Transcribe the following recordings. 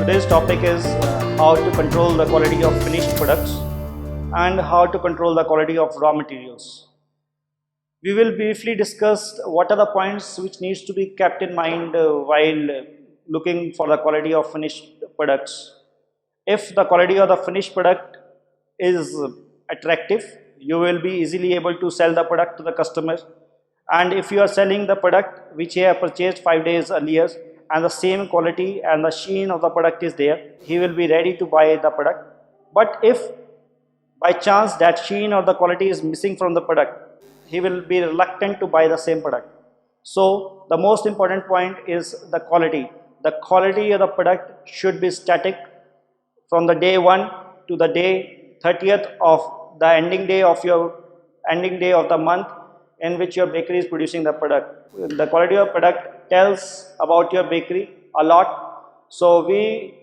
Today's topic is how to control the quality of finished products and how to control the quality of raw materials. We will briefly discuss what are the points which needs to be kept in mind while looking for the quality of finished products. If the quality of the finished product is attractive, you will be easily able to sell the product to the customer. And if you are selling the product which he have purchased 5 days earlier and the same quality and the sheen of the product is there, he will be ready to buy the product. But if by chance that sheen or the quality is missing from the product, he will be reluctant to buy the same product. So the most important point is the quality. The quality of the product should be static from the day 1 to the day 30th of the ending day of the month in which your bakery is producing the product. The quality of product tells about your bakery a lot. So we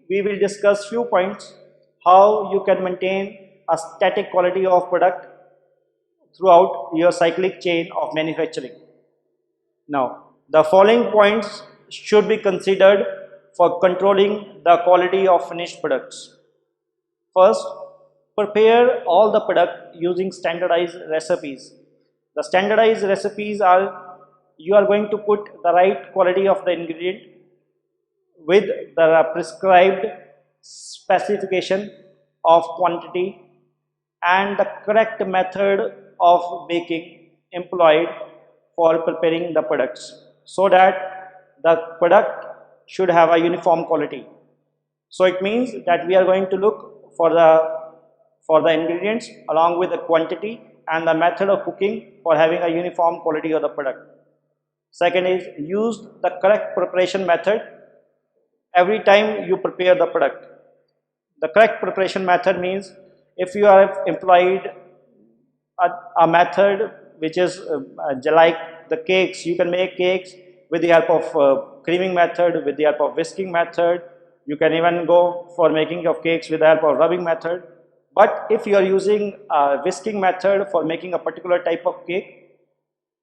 will discuss few points how you can maintain a static quality of product throughout your cyclic chain of manufacturing. Now, the following points should be considered for controlling the quality of finished products. First, prepare all the product using standardized recipes. The standardized recipes are, you are going to put the right quality of the ingredient with the prescribed specification of quantity and the correct method of baking employed for preparing the products, so that the product should have a uniform quality. So it means that we are going to look for the ingredients along with the quantity and the method of cooking for having a uniform quality of the product. Second is, use the correct preparation method every time you prepare the product. The correct preparation method means if you have employed a method which is like the cakes, you can make cakes with the help of creaming method, with the help of whisking method. You can even go for making of cakes with the help of rubbing method. But if you are using a whisking method for making a particular type of cake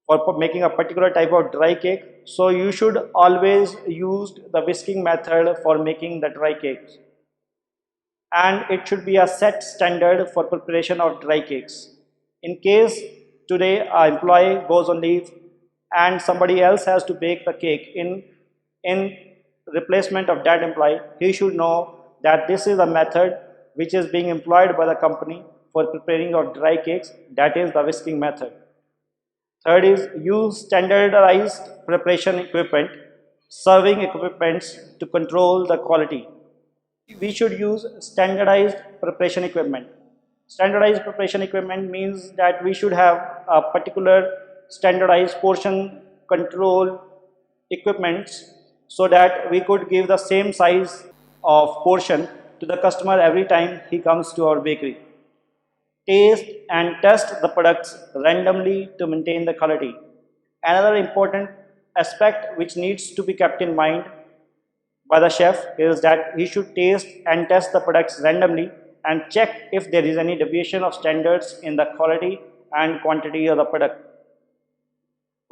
or for making a particular type of dry cake, so you should always use the whisking method for making the dry cakes. And it should be a set standard for preparation of dry cakes. In case today an employee goes on leave and somebody else has to bake the cake in replacement of that employee, he should know that this is a method which is being employed by the company for preparing of dry cakes, that is the whisking method. Third is, use standardized preparation equipment, serving equipments to control the quality. We should use standardized preparation equipment. Standardized preparation equipment means that we should have a particular standardized portion control equipments so that we could give the same size of portion to the customer every time he comes to our bakery. Taste and test the products randomly to maintain the quality. Another important aspect which needs to be kept in mind by the chef is that he should taste and test the products randomly and check if there is any deviation of standards in the quality and quantity of the product.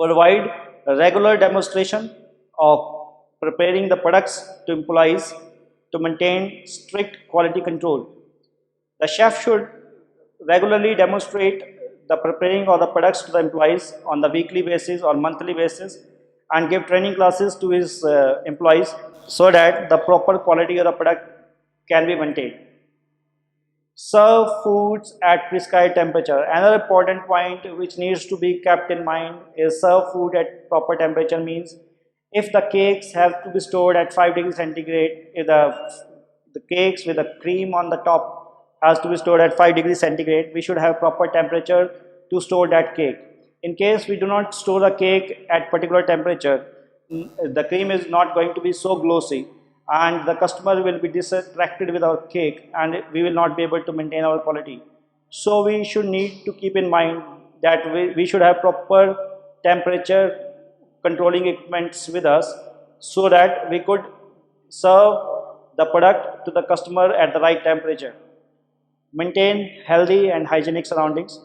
Provide a regular demonstration of preparing the products to employees to maintain strict quality control. The chef should regularly demonstrate the preparing of the products to the employees on the weekly basis or monthly basis and give training classes to his employees so that the proper quality of the product can be maintained. Serve foods at prescribed temperature. Another important point which needs to be kept in mind is serve food at proper temperature means if the cakes have to be stored at 5 degrees centigrade, if the cakes with the cream on the top has to be stored at 5 degrees centigrade, we should have proper temperature to store that cake. In case we do not store the cake at particular temperature, the cream is not going to be so glossy and the customer will be distracted with our cake and we will not be able to maintain our quality. So we should need to keep in mind that we should have proper temperature controlling equipments with us so that we could serve the product to the customer at the right temperature. Maintain healthy and hygienic surroundings.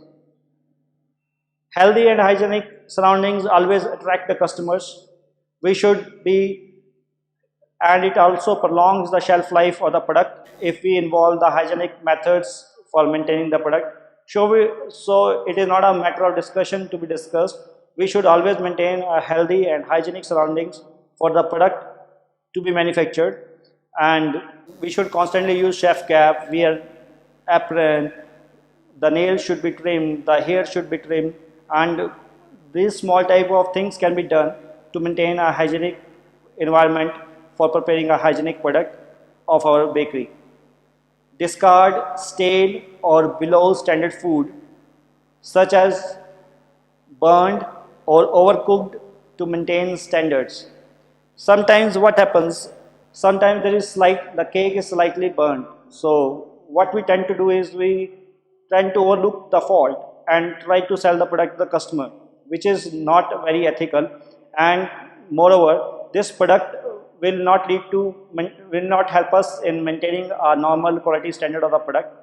Healthy and hygienic surroundings always attract the customers. We should be and it also prolongs the shelf life of the product if we involve the hygienic methods for maintaining the product. So it is not a matter of discussion to be discussed. We should always maintain a healthy and hygienic surroundings for the product to be manufactured, and we should constantly use chef cap, wear apron, the nails should be trimmed, the hair should be trimmed, and these small type of things can be done to maintain a hygienic environment for preparing a hygienic product of our bakery. Discard stale or below standard food such as burned or overcooked to maintain standards. Sometimes what happens, sometimes the cake is slightly burned. So what we tend to do is we tend to overlook the fault and try to sell the product to the customer, which is not very ethical, and moreover this product will not help us in maintaining a normal quality standard of the product,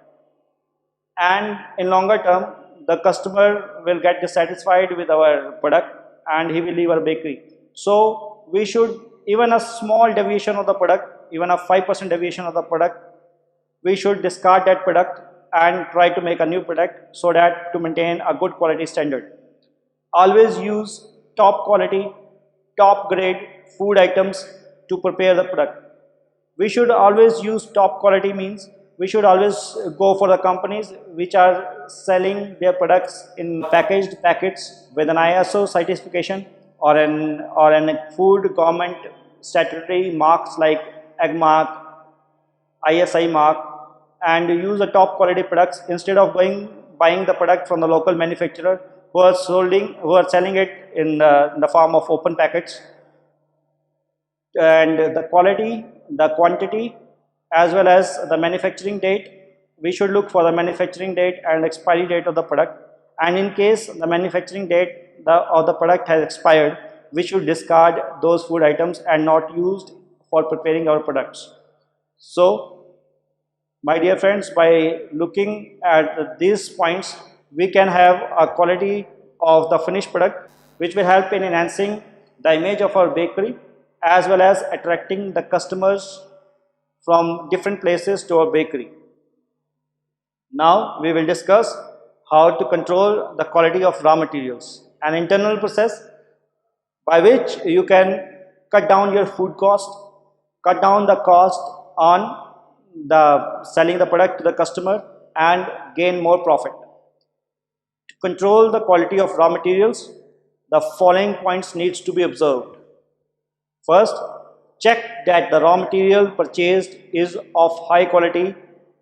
and in longer term the customer will get dissatisfied with our product and he will leave our bakery. So we should, even a small deviation of the product, even a 5% deviation of the product, we should discard that product and try to make a new product so that to maintain a good quality standard. Always use top quality, top grade food items to prepare the product. We should always use top quality, means we should always go for the companies which are selling their products in packaged packets with an ISO certification or an food government statutory marks like egg mark, ISI mark, and use the top quality products instead of buying the product from the local manufacturer who are selling it in the form of open packets. And the quality, the quantity, as well as the manufacturing date, we should look for the manufacturing date and expiry date of the product, and in case the manufacturing date of the product has expired, we should discard those food items and not used for preparing our products. So my dear friends, by looking at these points, we can have a quality of the finished product which will help in enhancing the image of our bakery as well as attracting the customers from different places to our bakery. Now we will discuss how to control the quality of raw materials, an internal process by which you can cut down your food cost, cut down the cost on the selling the product to the customer, and gain more profit. To control the quality of raw materials, the following points needs to be observed. First, check that the raw material purchased is of high quality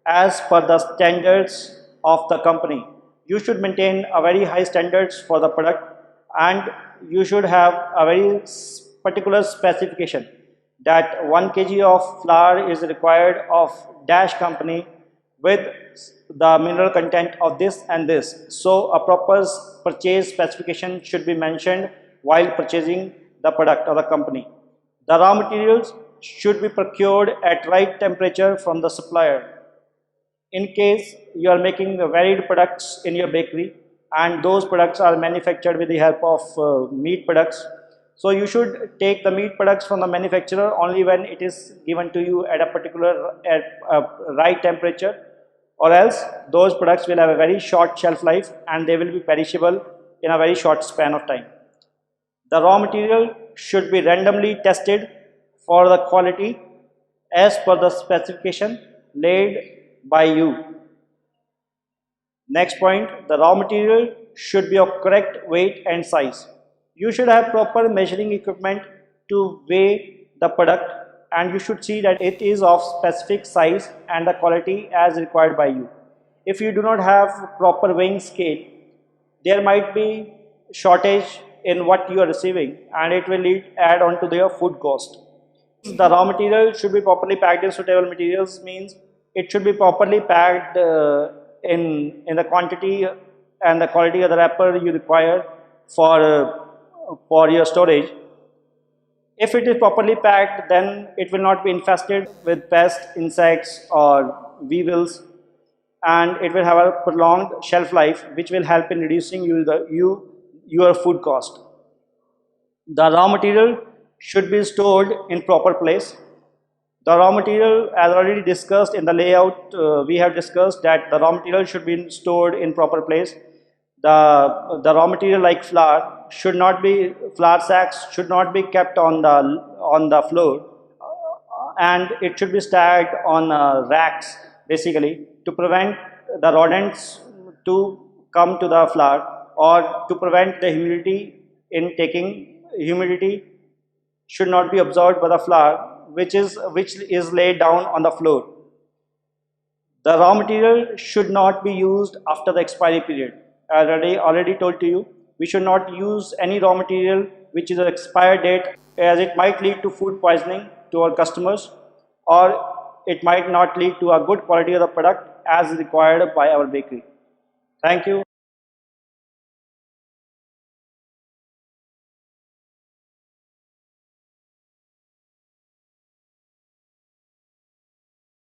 as per the standards of the company. You should maintain a very high standards for the product, and you should have a very particular specification that 1 kg of flour is required of dash company with the mineral content of this and this. So a proper purchase specification should be mentioned while purchasing the product of the company. The raw materials should be procured at right temperature from the supplier. In case you are making varied products in your bakery and those products are manufactured with the help of meat products, so you should take the meat products from the manufacturer only when it is given to you at a particular right temperature, or else those products will have a very short shelf life and they will be perishable in a very short span of time. The raw material should be randomly tested for the quality as per the specification laid by you. Next point, the raw material should be of correct weight and size. You should have proper measuring equipment to weigh the product, and you should see that it is of specific size and the quality as required by you. If you do not have proper weighing scale, there might be shortage in what you are receiving and it will add on to their food cost. The raw material should be properly packed in suitable materials, means it should be properly packed in the quantity and the quality of the wrapper you require for your storage. If it is properly packed, then it will not be infested with pests, insects or weevils, and it will have a prolonged shelf life which will help in reducing your food cost. The raw material should be stored in proper place. The raw material, as already discussed in the layout, we have discussed that the raw material should be stored in proper place. The raw material like flour should not be, flour sacks should not be kept on the floor, and it should be stacked on racks basically to prevent the rodents to come to the flour, or to prevent the humidity in taking humidity should not be absorbed by the flour which is laid down on the floor. The raw material should not be used after the expiry period. As already told to you, we should not use any raw material which is an expired date, as it might lead to food poisoning to our customers, or it might not lead to a good quality of the product as required by our bakery. Thank you.